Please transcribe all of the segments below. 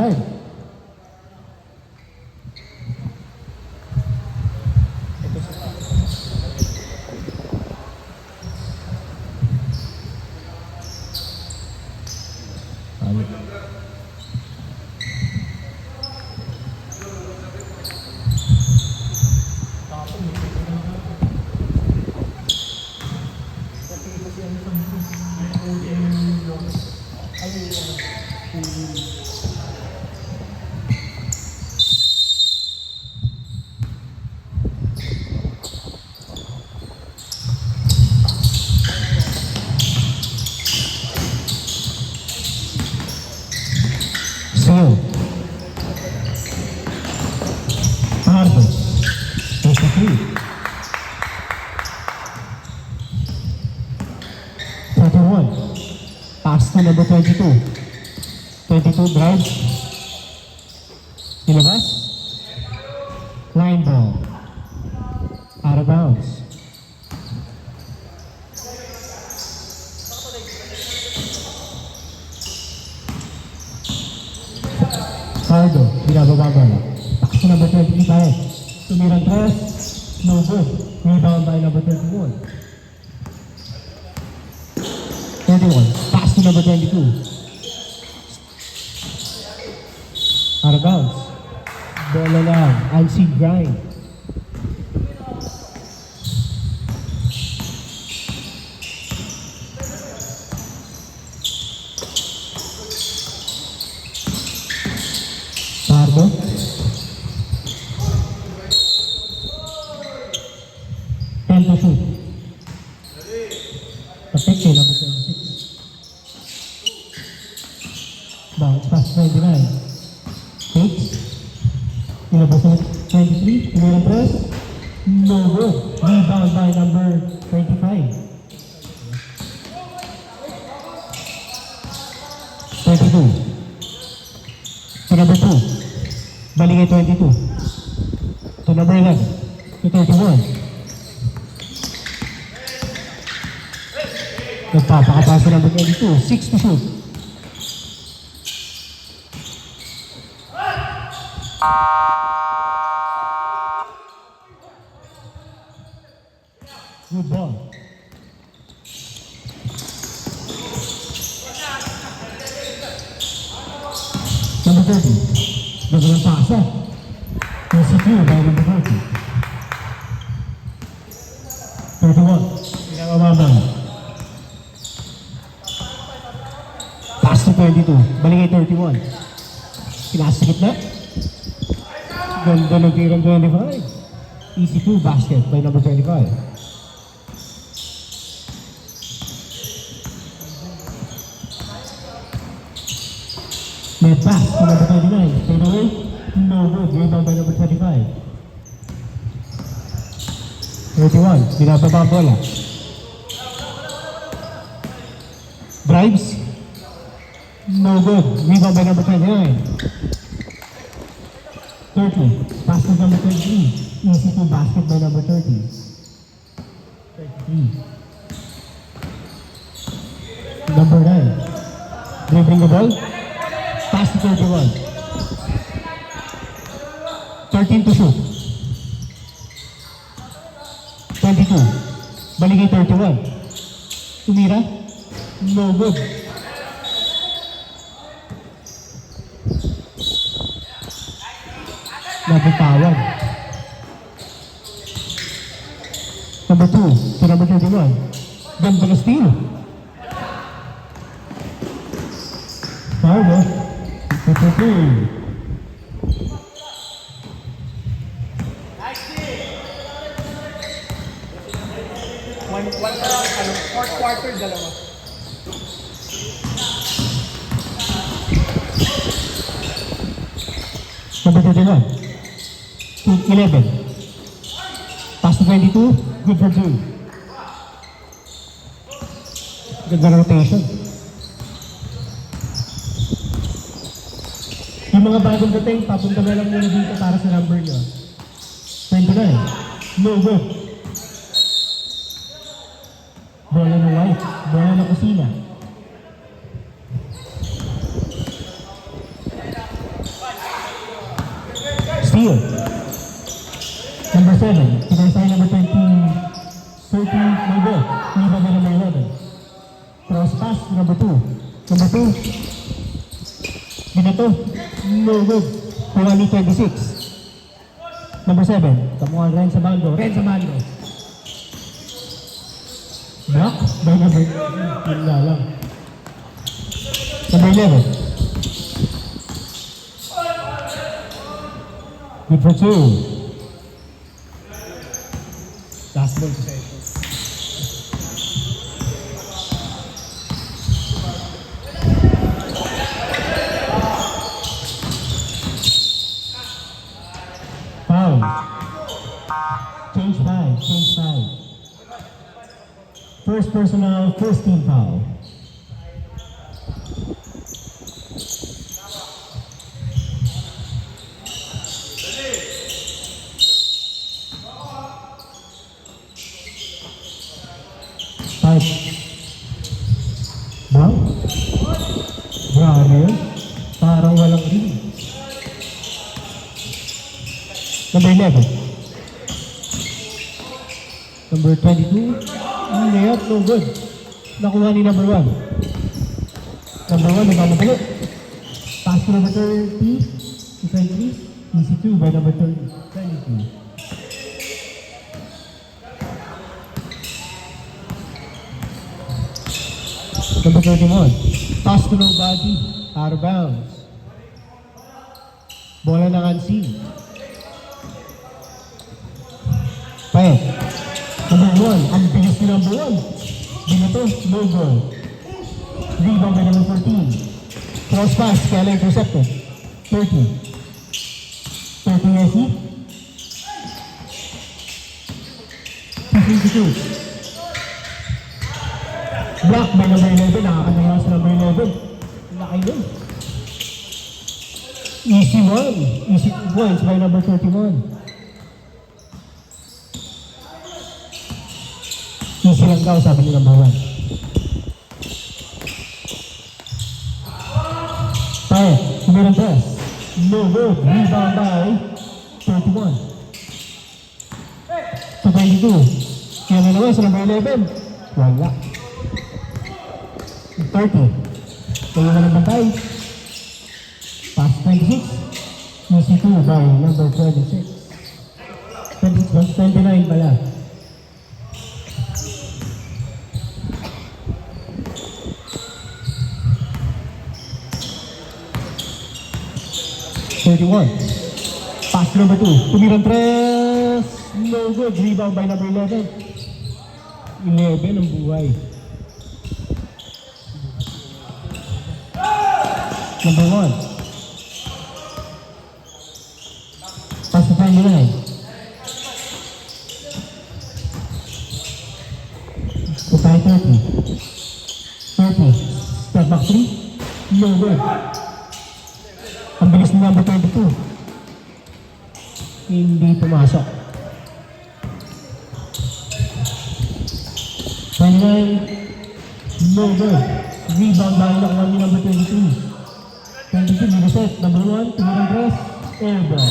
card. Seal. Harvest. 53. 31. Pass to number 22. 22 drives. Ilabas. Line ball. Out of bounds. Cardo, binababa bola. Pass to number 23 tayo. Tumirang tres. No good. Rebound by number 31. 21. Pass to number 22. Out of bounds. Bola lang. Unseen grind. Pardo. Ten to shoot. Protect number 26. Bounce pass 29. Takes. Number 23. Tumirang press. No good. Rebound by number 25. 22. To number 2. Balik ay 22. To number 11. To 31. Nagpapakapasa number 22. 6 to shoot. Good ball. Number 30. Nagalang pasa. Secure by number 30. 31. Pinangawabang. Pass to 22. Balik ay 31. Pinasikip na. Ganda ng tirang 25. Easy 2 basket by number 25. May pass to number 29. Fade away. No good. Rebound by number 25. 31. Binababa ang bola. Drives. No good. Rebound by number 29. 30. Pass to number 23. Easy to basket by number 30. 33. Number 9. Dribbling the ball. Pass to 31. 13 to shoot. 22. Baligay 31. Tumira. No good. Nagpapawag. Number 2 to number 31. Ganda na steal. Pardo. 52. Fourth quarter, dalawa. Number 31. To 11. Pass to 22. Good for 2. Ganda na rotation. Yung mga bagong dating, papunta na lang muna dito para sa number nyo. 29. No good. Bola na white. Bola na kusina. 11. Pinasa number 20. 30, no good. Rebound by number 11. Cross pass, number 2. Number 2. Binato. No good. Puwali 26. Number 7. Kamuha Ren sa bando. Block by number 2. Yun nga lang. Number 11. Good for 2. Last ball possession. Foul. Change 5. First personal, first team foul. Five. Bang? Grabe yun. Parang walang ring. Number 11. Number 22. Layup, no good. Nakuha ni number 1. Number 1, nagkamagulo. Pass to number 30. 23. Easy 2 by number 30. 22. Number 31. Pass to nobody. Out of bounds. Bola ng unseen. Payet. Number 1. Ang bilis ni number 1. Binato. No goal. Rebound by number 14. Cross pass. Kaya lang intercepted. 30. 30 SE. 52. Block by number 11. Nakakanayaw sa number 11. Laki nun. Easy 1. Easy 2 points by number 31. Easy lang daw, sabi ni number 1. Tayo, sumirang press. No good. Rebound by 31. To 22. Kaya na naman sa number 11. Wala. 30. Kaya na ng bantay. Pass 26. Easy 2 by number 26. 29 pala. Pass to number 2. Tumirang tres. No good. Rebound by number 11. 11 ang buhay. Number 1. Pass to 29. So tayo 30. 30. Step back 3. No good. Ang bilis ng number 22. Hindi pumasok. 29. No good. Rebound dahil nakuha ni number 22. 22, reset. Number 1, tumirang press. Airball.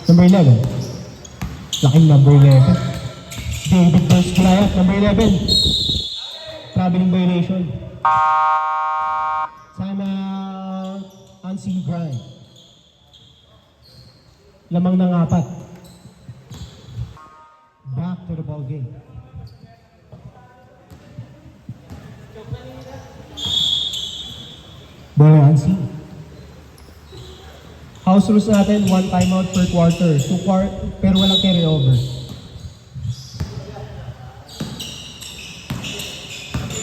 Number 11. Laking number 11. David Burst Goliath, number 11. Traveling violation. Sana unseen crime. Lamang ng 4. Back to the ball game. Ball unseen. House rules natin, 1 timeout per quarter. 2 pero walang carry over.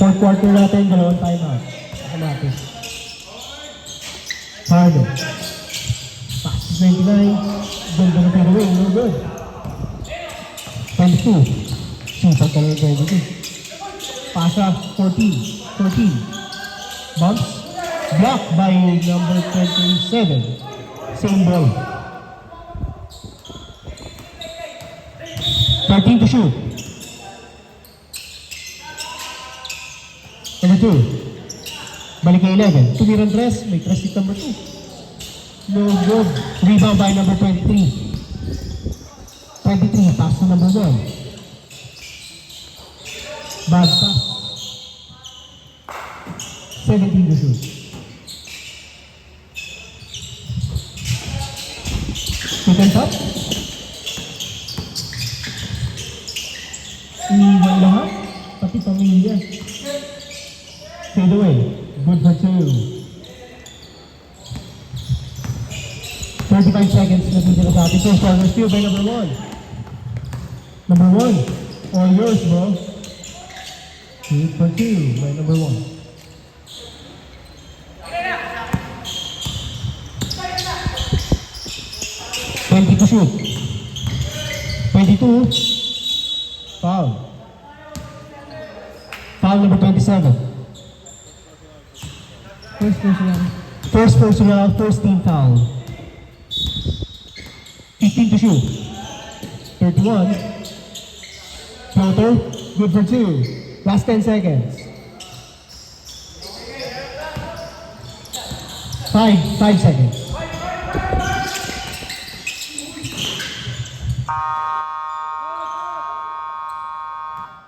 4th quarter natin, 2 timeout. Automatic. Harden. Pass to 29. Ganda na pero away, no good. 22. Sipag ka lang 22. Pasa, 14. Bumps. Blocked by number 27. Same ball. 13 to shoot. Number 2. Balik kay 11. Tumirang tres. May tres hit number 2. No good. Rebound by number 23. 23. Pass to number 1. Bad pass. 17 to shoot. Pick and pop. Iniwan lahat. Pati pamilya. Fade away. Good for 2. 35 seconds na dito sa ating first quarter. Steal by number 1. Number 1. All yours, bro. Good for 2 by number 1. To shoot. 22. Foul. Foul number 27. First personal, first team foul. 15 to shoot. 31. Floater. Good for 2. Last 10 seconds. 5 seconds.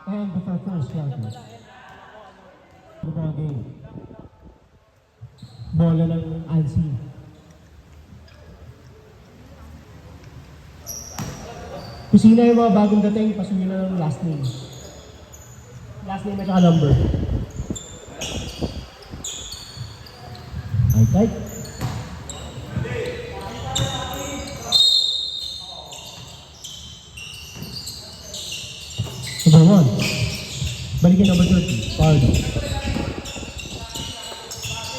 And the first quarter. Ball game. Bola ng Alci. Kung sino yung mga bagong dating, pasuyin na ng last name. Last name at number. Right. Number 1. Balikin number 30. Pardo.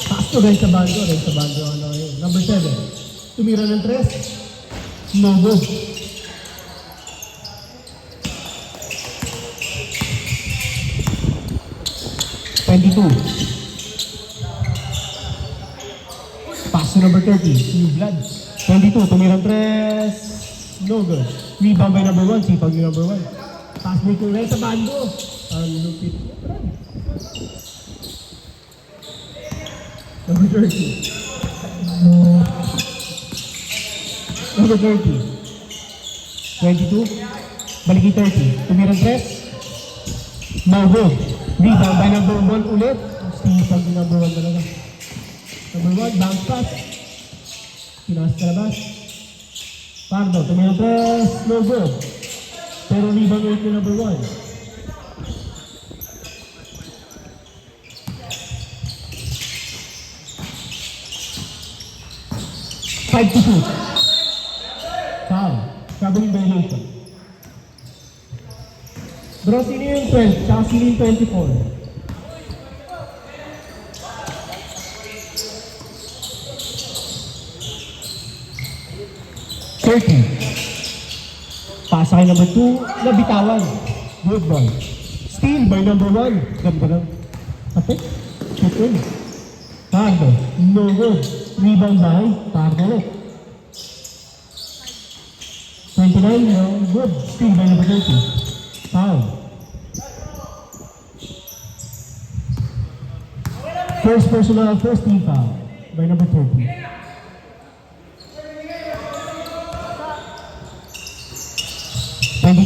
Pasto rin sa bando. Ano yun. Number 7. Tumira ng 3. No good. Pass to number 30. New blood. 22. Tumirang 3. No good. Rebound by number 1. Sipag yung number 1. Pass break ko rin sa bando. Ang lupit. Number 30. Number 30. 22. Balikin 30. Tumirang 3. No good. Rebound by number 1 ulit. Sipag yung number 1 talaga. Number 1, bounce pass. Pinas sa labas. Pardo. Tumirang 3. No good. Pero rebound ulit yung number 1. Five to shoot. Foul. Traveling violation. Bro, sino yung 12? Tsaka sino yung 24? Pasa kay number 2, nabitawan. Good ball. Steal by number 1. Ganda lang. Kapit. Shoot in. Pardo. No good. Rebound by Pardo ulit. 29, no good. Steal by number 30. Foul. First personal, first team foul by number 30.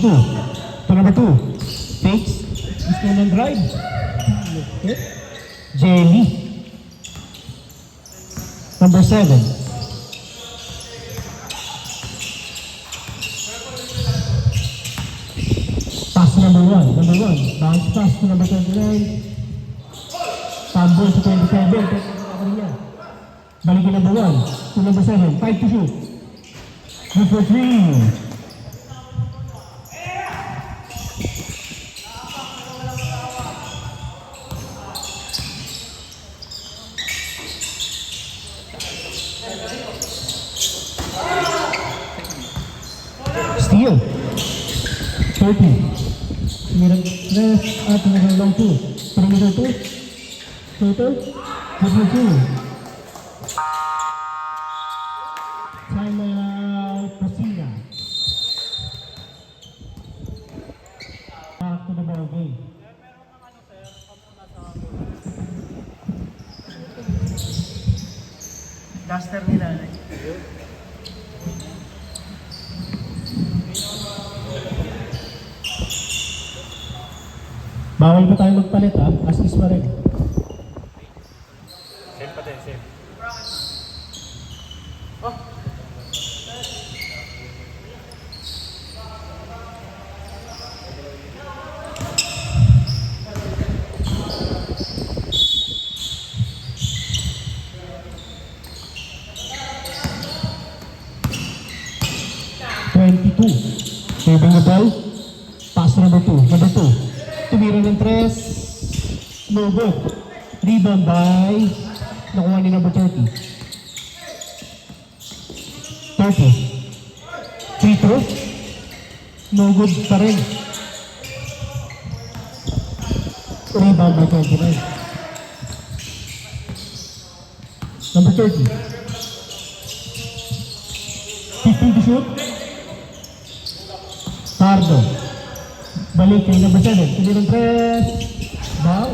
To number 2. Fakes. Gusto ng drive. Okay. Jelly. Number 7. Pass to number 1. Number 1. Bounce pass to number 29. Tumble to 27. Balikin number 1. To number 7. 5 to shoot. Good for 3. Steal. 30. Tumirang 3 at tumirang long 2. Perimeter 2. Total. Perimeter 2. Time out. Pasina. Back to the ball game. Duster nila. Bawal pa tayo magpalit ha, as is pa rin. Same pa din, same. 22. Saving the ball. Pass to number 2. Number 2. Tumira ng 3. No good. Rebound by nakuha ni number 30. 30. Free throw. No good pa rin. Rebound by 29. Number 30. 15 to shoot. Pardo. Balik kay number 7. Tumira ng 3. Bow.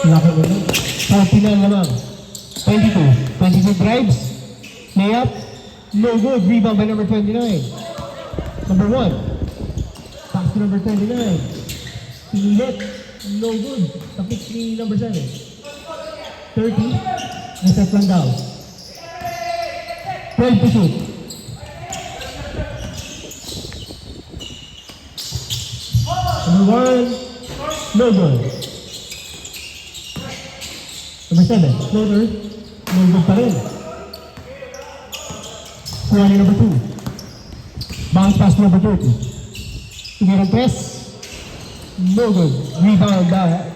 Laki mo nun. 49 naman. 22. 22 drives. Layup. No good. Rebound by number 29. Number 1. Pass to number 29. Pinilit. No good. Tapik ni number 7. 30. Reset lang daw. 12 to shoot. Number 1. No good. Number 7, floater, no good pa rin. Kuha ni number 2. Bounce pass to number 30. Tumirang press, no good. Rebound ba?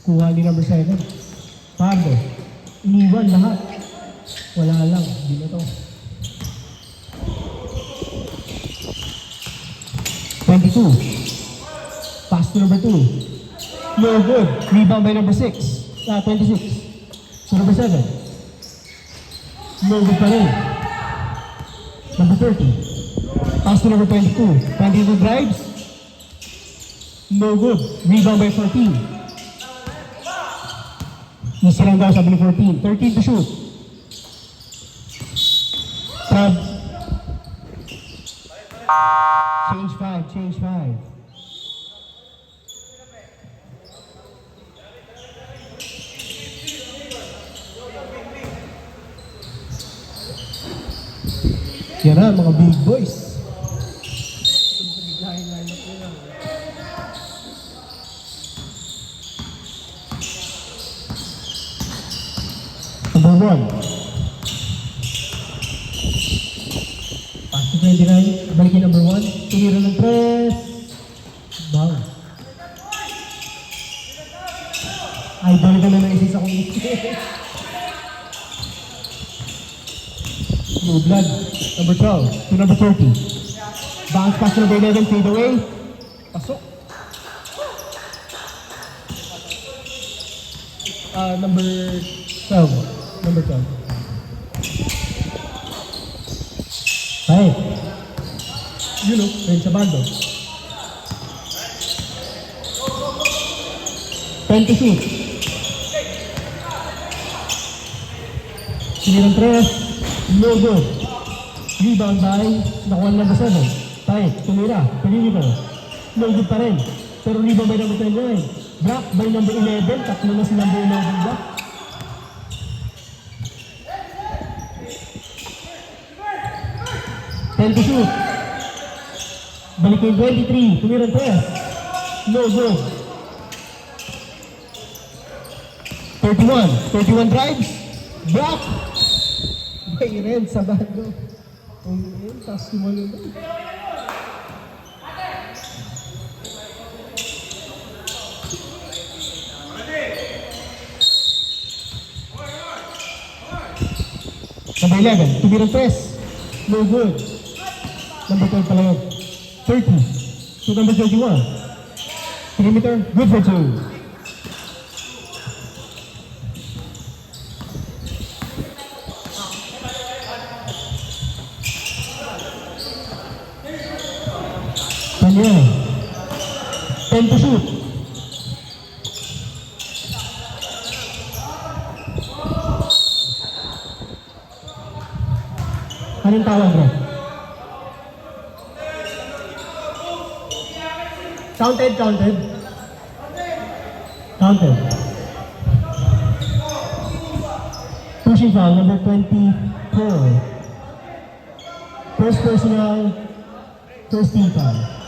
Kuha ni number 7. Pardo, iniwan lahat. Wala lang, di na to. 22. Pass to number 2. No good. Rebound by number 6. 26. So number 7. No good pa rin. Number 30. Pass to number 22. 22 drives. No good. Rebound by 14. Easy lang daw sabi ni 14. 13 to shoot. Sub. Change 5. Change 5. Yan na, mga big boys. Number 1. Pass to 29. Balikin number 1. Tumira ng 3. Bang. Idol ka na na-isis akong Blue blood. Number 12 to number 30. Bounce pass to number 11, fade away. Pasok. Number 12. Number 12. Ay. You know, ayun sa bando. 10 to shoot. Sinirang 3. No good. Rebound by nakuha number 7. Tayo, tumira, perimeter. No good pa rin. Pero rebound by number 29. Block by number 11. Tatlo na si number 11 block. Ten to shoot. Balik yung 23. Tumira 3. No good. 31 drives. Block. Bay rin sa bando. Ang yun, tapos sumalo na. Number 11, tumira 3. No good. Number 12 pala yun. 30. So number 31. Perimeter, good for 2. Daniel. 10 to shoot. Anong tawag bro? Counted. Counted. Pushing foul, number 24. First personal, first team foul.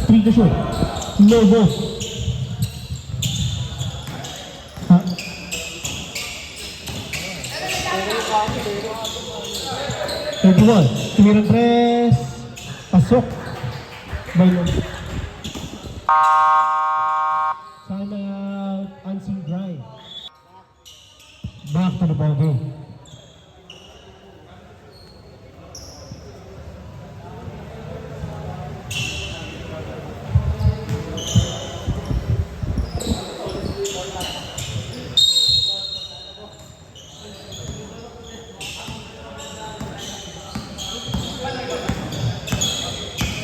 Three to shoot. No good. Ha? 31. Tumirang tres. Pasok. Bailon. Sana unseen drive. Back to the ball game.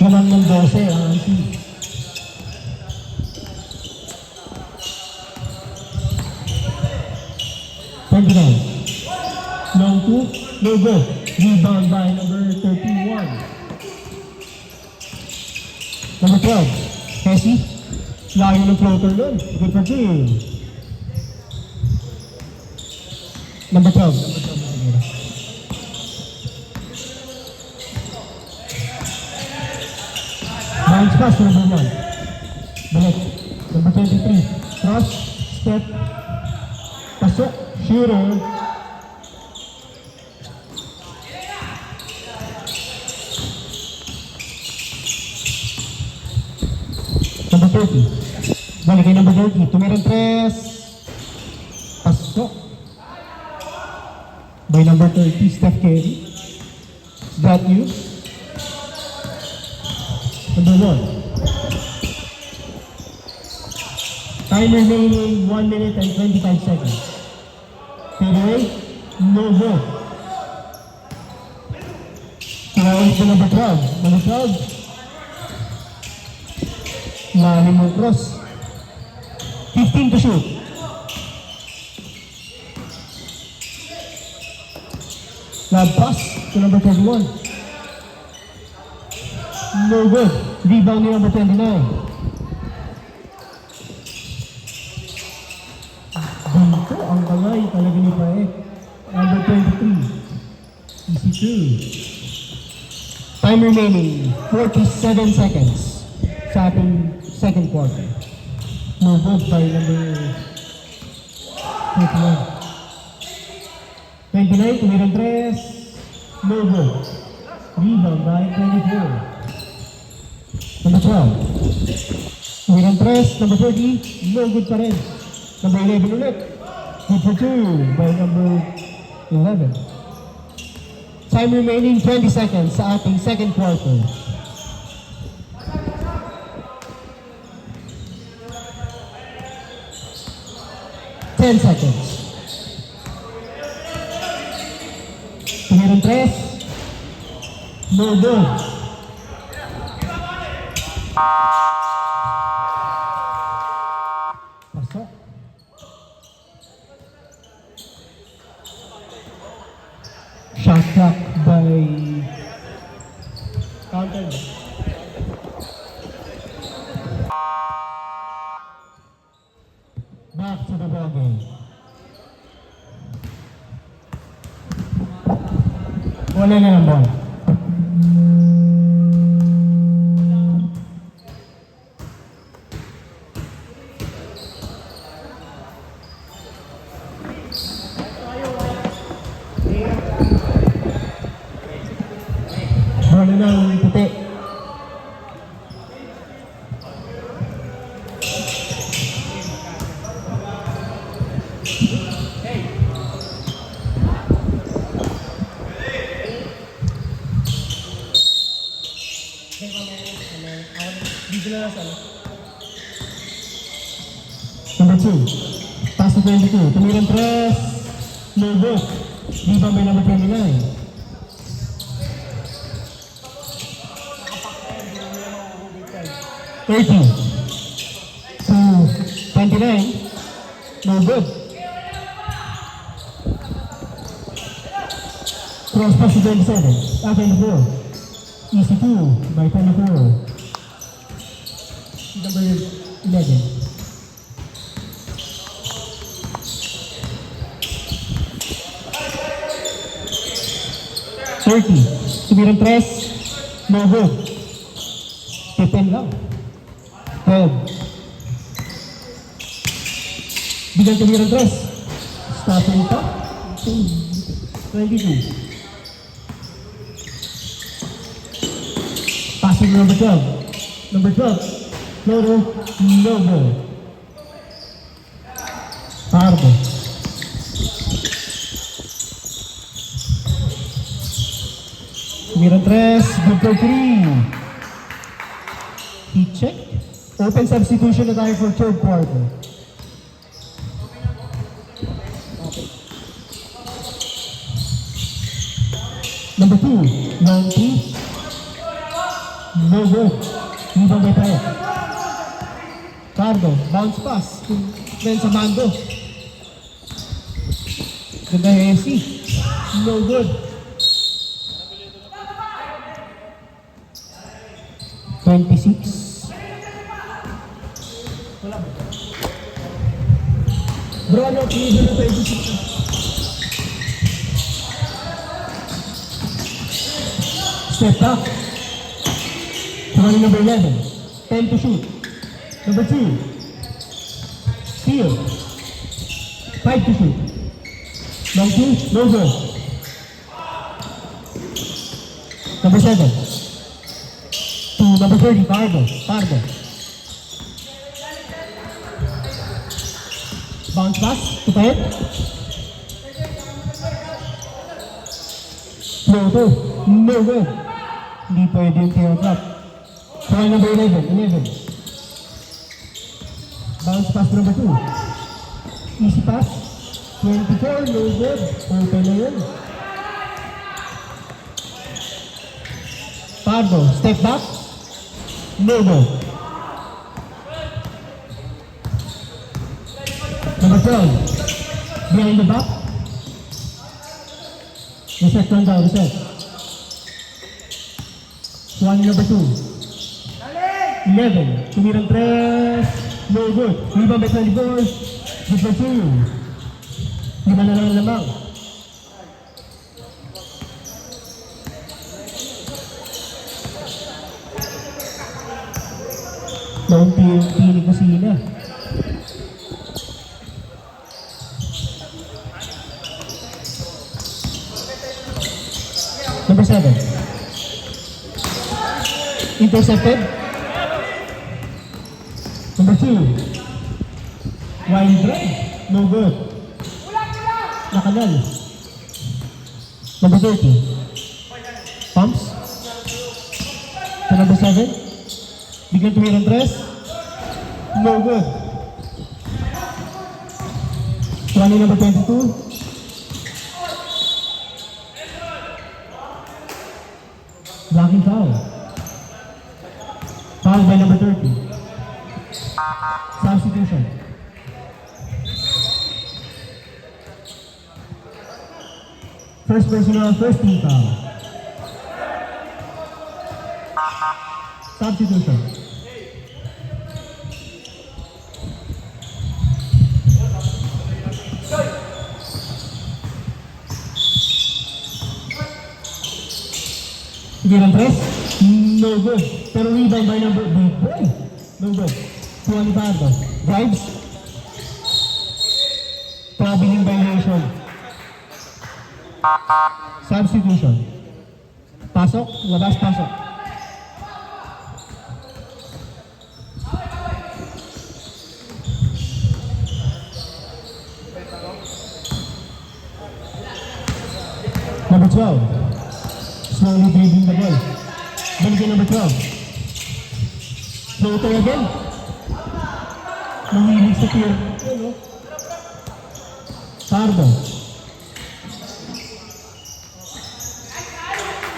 Walang ng 12 ang auntie. Long two, no good. Rebound by number 31. Number 12, Hesi. Layo ng floater nun. Good for two. Number 12. Bounce pass to number 1. Balik. Number 23. Cross, step, pasok, shooter. Number 30. Balik kay number 30. Tumirang tres. Pasok. By number 30, Steph Curry. Is that you? Number 1. Time remaining 1 minute and 25 seconds. Fade away, no good. Tinawag ko number 12. Number 12. Lalim mo cross. 15 to shoot. Lob pass to number 31. No good. Rebound ni number 29. Dito ang kalay talaga ni Paek. Number 23. Easy two. Time remaining 47 seconds sa ating second quarter. No good by number 31. 29, tumirang tres. No good. Rebound by 24. Number 12. Tumirang tres. Number 30. No good pa rin. Number 11 ulit. Good for two by number 11. Time remaining 20 seconds sa ating second quarter. 10 seconds. Tumirang tres. No good. Pasok. Shot clock by counter. Back to the ball game. Wala na ng ball. Wala na ng puti. tumirang 3. No good. Rebound by number 29. 30 to 29. No good. Cross pass to 27. 24. Easy 2 by 24. Number 11. Tumirang 3. No good. 10 lang. 12. Bigyan tumirang 3. Stopping ito. 22. Passing number 12. Number 12. Floater. No good. Pardo. Tumirang 3. Good for 3. Heat check. Open substitution na tayo for third quarter. Number 2, long 3. No good. Rebound by Tayo. Cardo, bounce pass. Then sa Mando. Ganda Hesi. No good. 26. Wala ba? Bro, ano? Pinigil na 26. Step back. Saka number 11. 10 to shoot. Number 2. Steal. 5 to shoot. Long 2. No good. Number 7. To number 30. Pardo. Bounce pass to 10. Flow 2. No good. Hindi pwede yung tail trap. Try number 11. Bounce pass to number 2. Easy pass. 24. No good. Open na yun. Pardo. Step back. No good. Number 12. Behind the back. Reset one down. Reset. One number 2. 11. Tumirang 3. No good. Rebound by 24. Good for 2. 5 na lang lamang. Pili ko sila. Number 7. Intercepted. Number 2. Wild drive. No good. Nakanal. Number 30. Pumps. To number 7. Bigyan tumirang 3. No good. Running number 22. Blocking foul. Foul by number 30. Substitution. First personal, first team foul. Substitution. Tumirang 3. No good. Pero rebound by number big boy. No good. Tuwan ni Pardo. Drives. Traveling violation. Substitution. Pasok. Labas pasok. Number 12. Slowly dribbling the ball. Balikan number 12. Floater again. Mahilig sa tier. Pardo.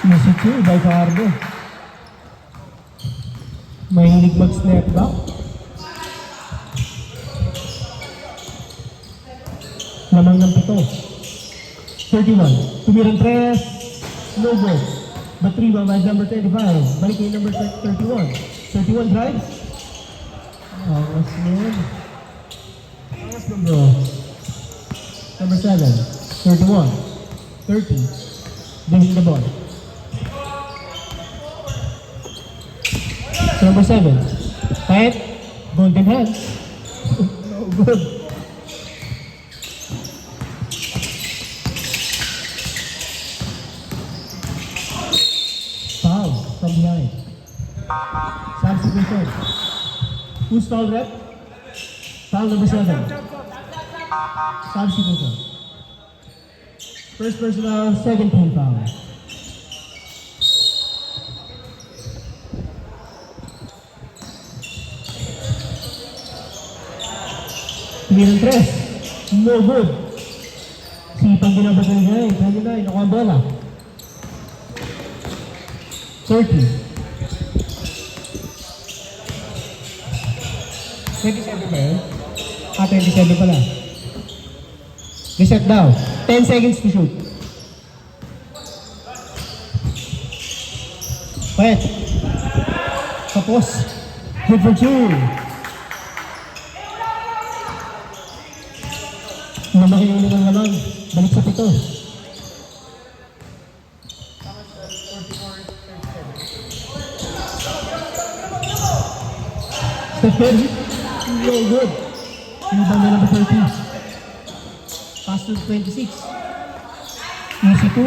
Easy two by Pardo. Mahilig mag-snap back. Lamang ng 7. 31. Tumirang 3. No good. But 3 by number 25. Balik kay number 31. 31 drives. Angas nun. Angas nun bro. Number 7. 31. 30. Giving the ball. So number 7. Fight. Golden hands. No good. Foul from behind. Substitution. Who's foul rep? Foul number 7. Substitution. First personal, second team foul. Tumirang 3. No good. Sipang binabagay niya eh. Kaya na, nakuha ang bola. 30. 27 ba yun? 27 pala. Reset daw. 10 seconds to shoot. Wait. Tapos. Good for 2. Lumaki yung ulit naman. Balik sa 7. Steph Curry. No good. Rebound na number 30. Pass to 26. Easy 2.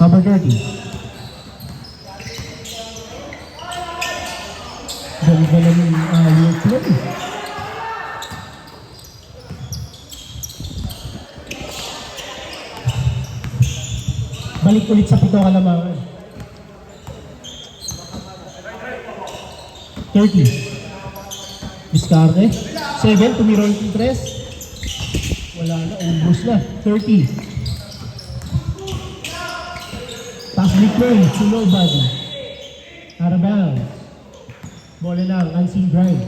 Number 30. Galing-galing yung play. Balik ulit sa 7 kalamangan. 30. Discarte. 7. Tumiro yung 3. Wala na. Ubus na. 30. Pass big play to nobody. Out of bounds. Bola lang. Unseen drive.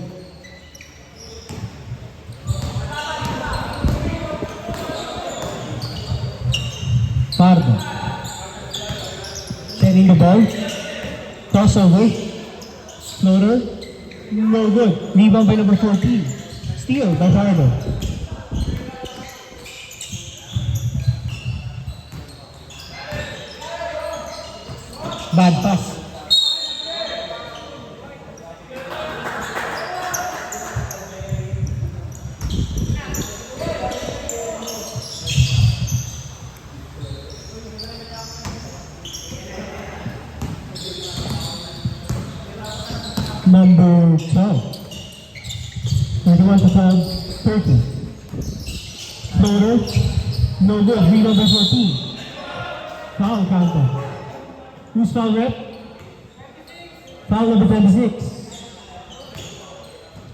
Pardo. Setting the ball. Toss away. Floater. No good. Rebound by number 14. Steal by Pardo. Bad pass. Number 12. 31 to 12, 30. Floater. No good. Rebound by 14. Foul counter. Who's foul rep? Foul number 26.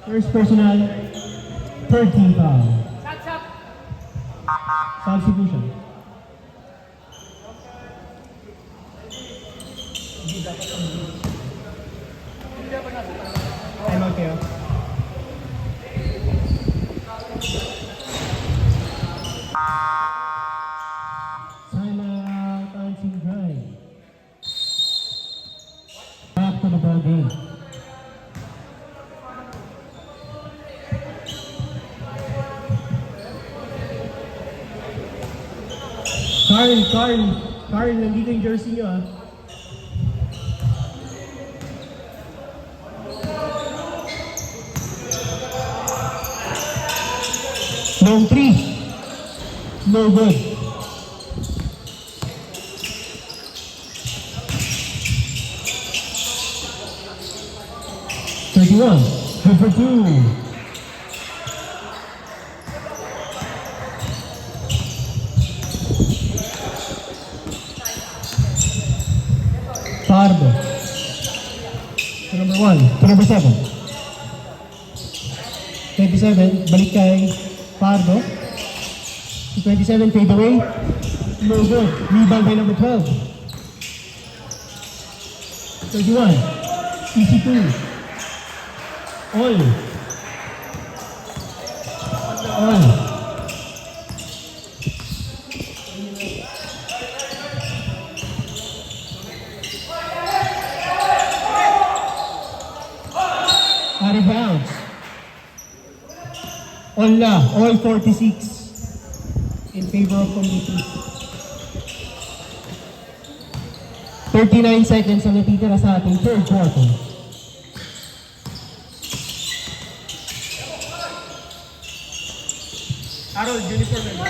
First personal, 13 foul. Substitution. Time out kayo. Time out, unseen drive. Back to the ball game. Carl, nandito yung jersey nyo ah. Long 3. No good. Good for 2. Pardo. So number 1. number 7. 27, balik kay Pardo. 27, fade away. No good. Rebound by number 12. 31, easy 2. All. Out of bounds. All 46 in favor of committee. 39 seconds ang natitira sa ating third quarter. Harold, uniform na.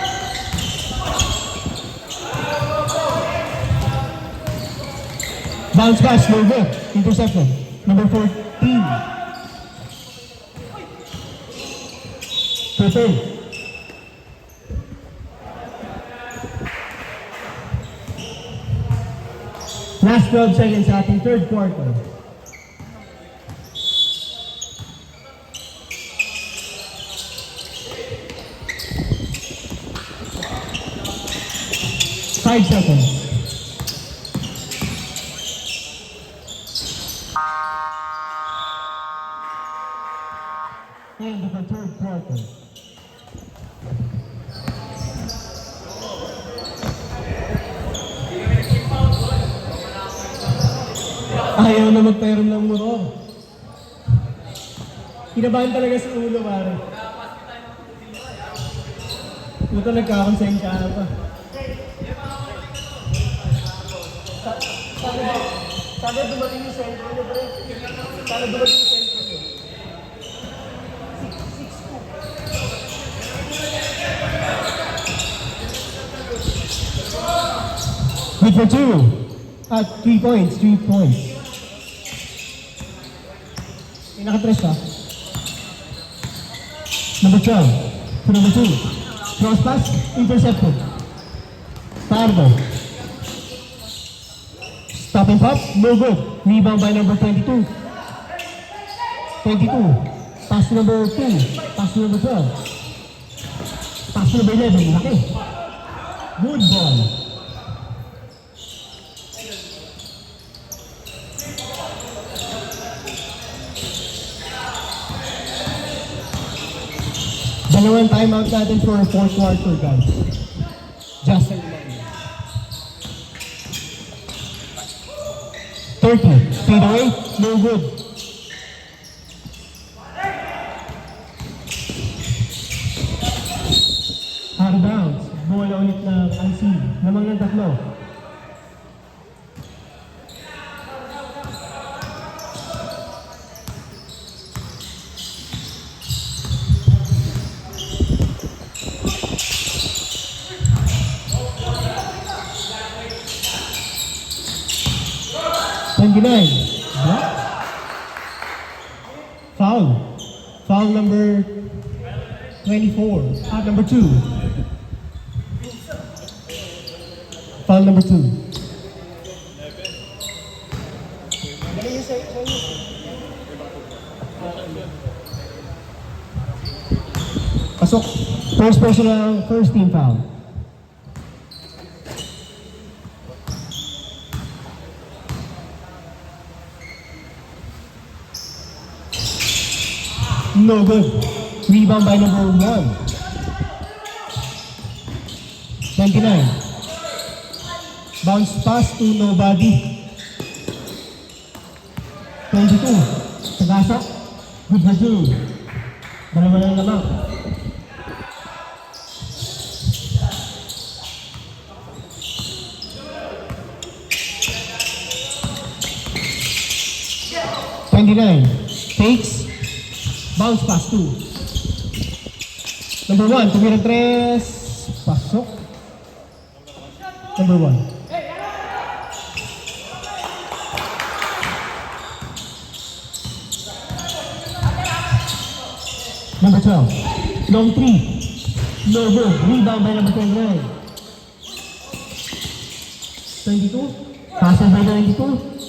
Bounce pass, no good. Interception. Number 14. Prepare. Last 12 seconds sa ating third quarter. Five seconds. End of the third quarter. Ayaw na magpairam ng motor. Kinabahan talaga sa ulo, pare. Ito nagkakonseng ka pa. Sana dumating yung sentro niyo, pre. Sana dumating yung sentro niyo. 6-2. Good for 2. At 3 points, 3 points. May nakatres ka. Number 12. To number 2. Cross pass, intercepted. Pardo. Stop and pop, no good. Rebound by number 22. 22. Pass to number 2. Pass to number 12. Pass to number 11. Laki. Good ball. Dalawang timeout natin for fourth quarter, guys. Just a reminder. 30. Fade away. No good. Out of bounds. Bola ulit ng IC. Namang ng tatlo. Block. Foul. Foul number 24. Number 2. Foul number 2. Pasok. First personal, first team foul. No good. Rebound by number 1. 29. Bounce pass to nobody. 22. Tagasok. Good for 2. Dalawa lang lamang. Takes. Bounce pass 2. Number 1, tumira 3. Pasok. Number 1. Number 12. Long 3. No good. Rebound by number 29. 22. Passes by 22.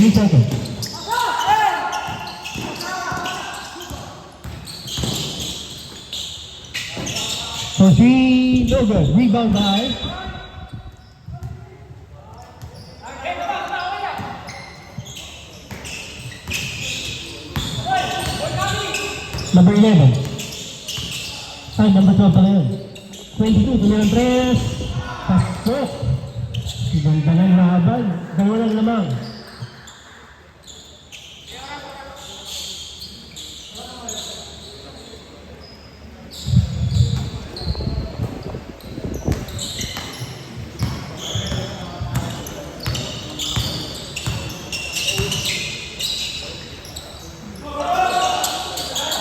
15 seconds. For three, no good. Rebound by number 11. Ay, number 12 pala yun. 22, tumilang 3. Pasok. Ibanda ng laban. Dalawa lang lamang.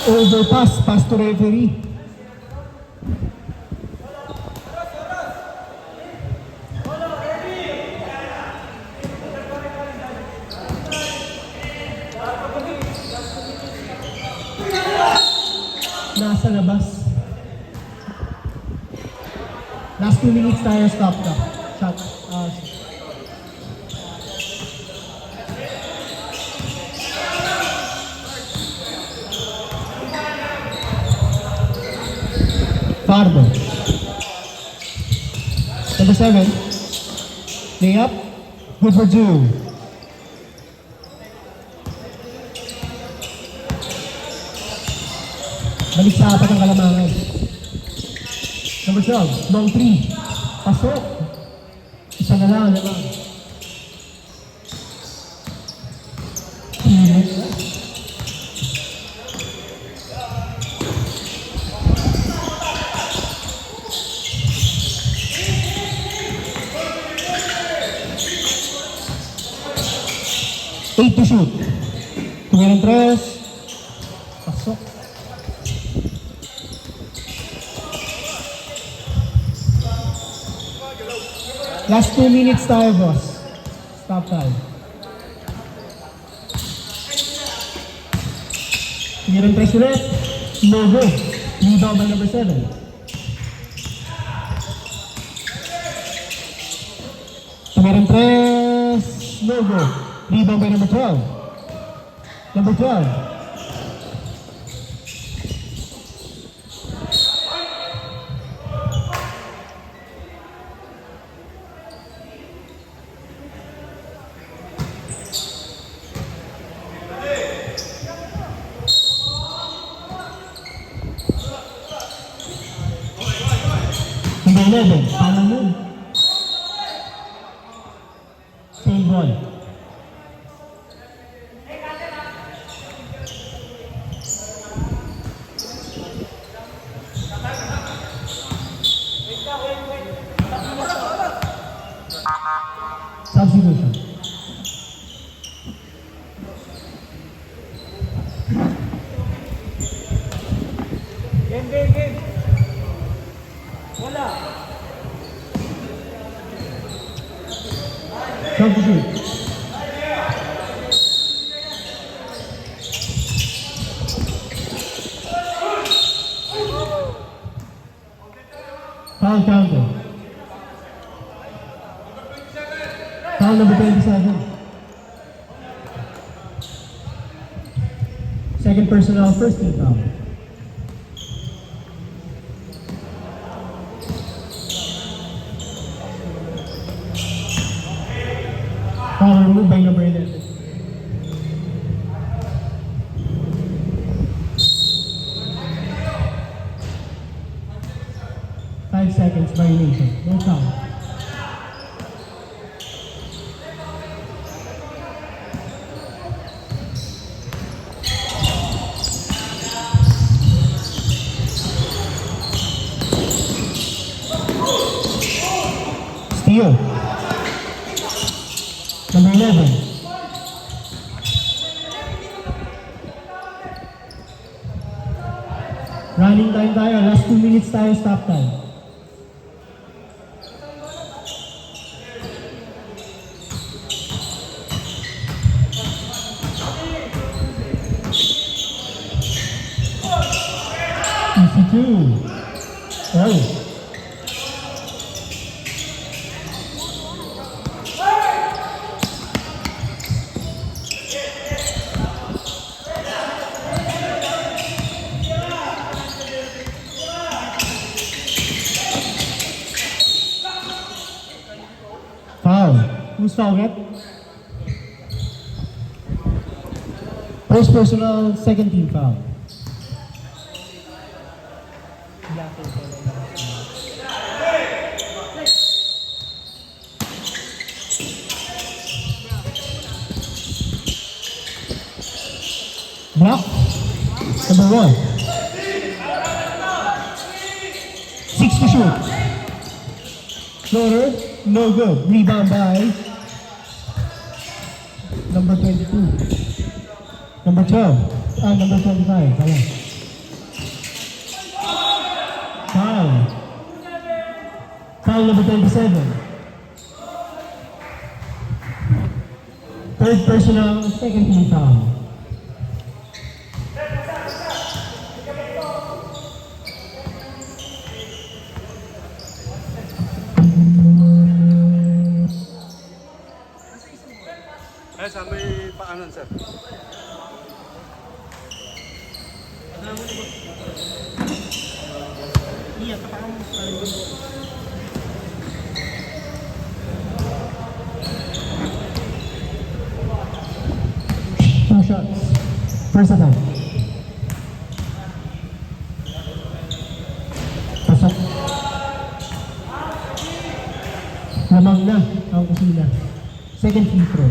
Overpass, pass to referee. Nasa labas. Last 2 minutes tayo, stop ka. Shot. Fardo. Number 7. Layup. Good for 2. Balik sa apat ang kalamangan. Number 12. Long 3. Pasok. Isa na lang naman. Pilit na. Eight to shoot. Tumira ng 3. Pasok. Last 2 minutes tayo, boss. Stop time. Tumira ng 3 ulit. No go. Rebound by number 7. Tumira ng 3. No go. Rebound by number 12. Number 12. Number 11. Paano mo? Same ball. Substitution. Game. Wala. Substitute. Foul counter. Foul number 27. Second personal, first team foul. Foul removed by number 11. Five seconds violation. No foul. Steal. Number 11. Running time tayo. Last 2 minutes tayo. Stop time. Easy 2. Oh. Who's foul rep? First personal, second team foul. Block. Number 1. 6 to shoot. Floater, no good. Rebound by number 22. Number 12. Number 25. Ayan. Foul. Foul number 27. Third personal, second team foul. Sa may paanan, sir. Two shots. First attempt. Pasok. Lamang na ang kusina. Second free throw.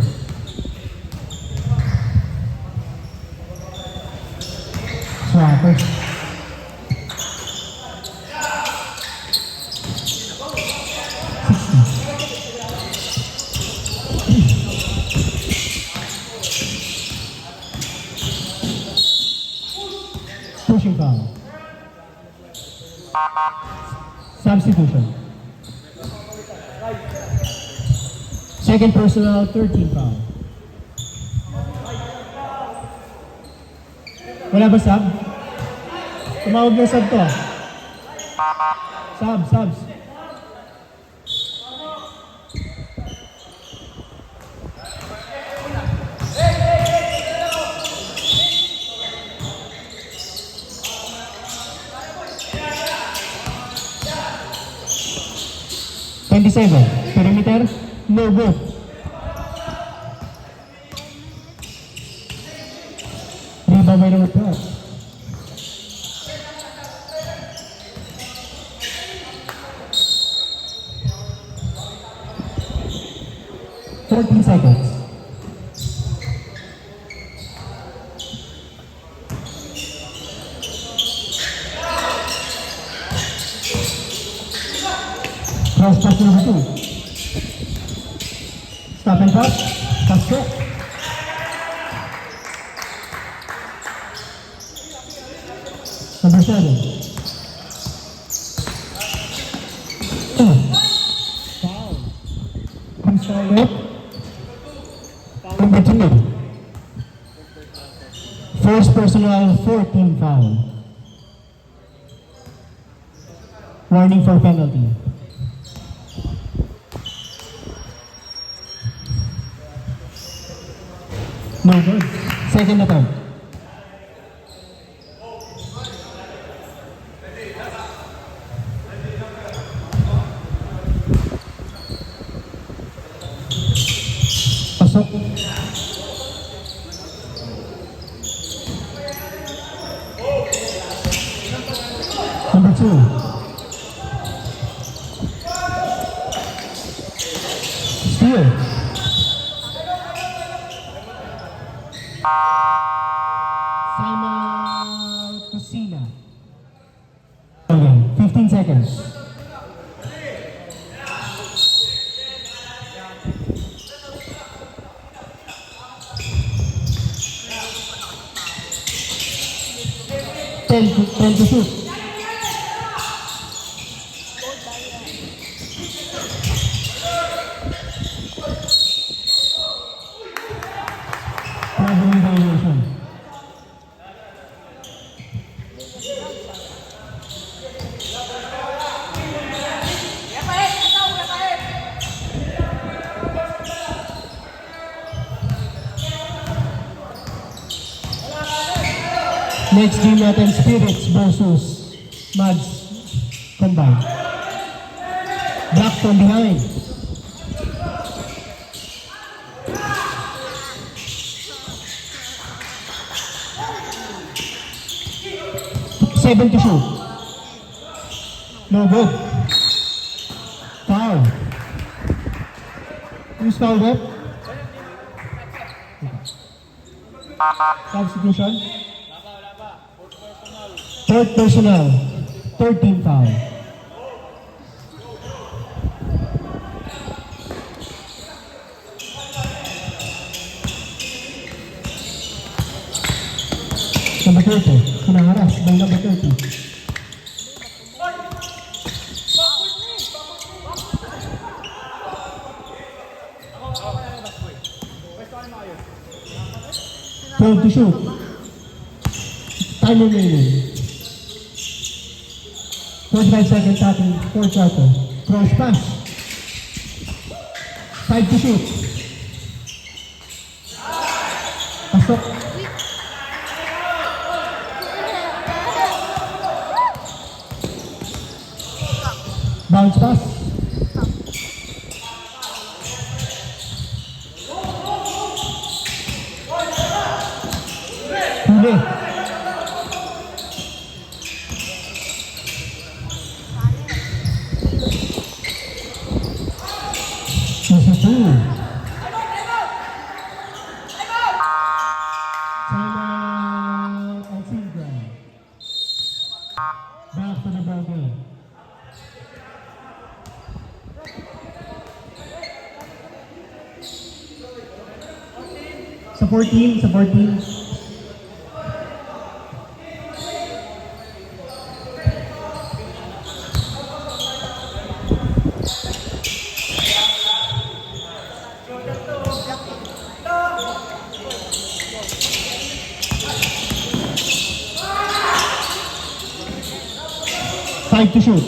Swapper. Pushing foul. Substitution. Second personal, 13 foul. Wala ba sub? Tumawag na sub to. Subs. Perimeter, no good. Rebound by number 12. Seconds. Cross pass number 2. Stop and pass. Pass check. Number 7. Foul. Foul. Number 2. First personal, 14 foul. Warning for penalty. No good. Second attempt. Pasok. Number 2. Steal. Final Kusina. Okay, 15 seconds. Ten to shoot. Traveling violation. Next game natin, Spirits versus Mads combined. Block from behind. 7 to shoot. No good. Foul. Who's fouled up? Substitution. Third personal. Third team foul. Number 30. Kinaharas by number 30. Twelve to shoot. Time remaining. 45 seconds ating fourth quarter. Cross pass. 5 to shoot. Pasok. Bounce pass. Huli. Easy two. Timeout Alcindra. Back to the ball game. Sa 14, sa 14. Five to shoot.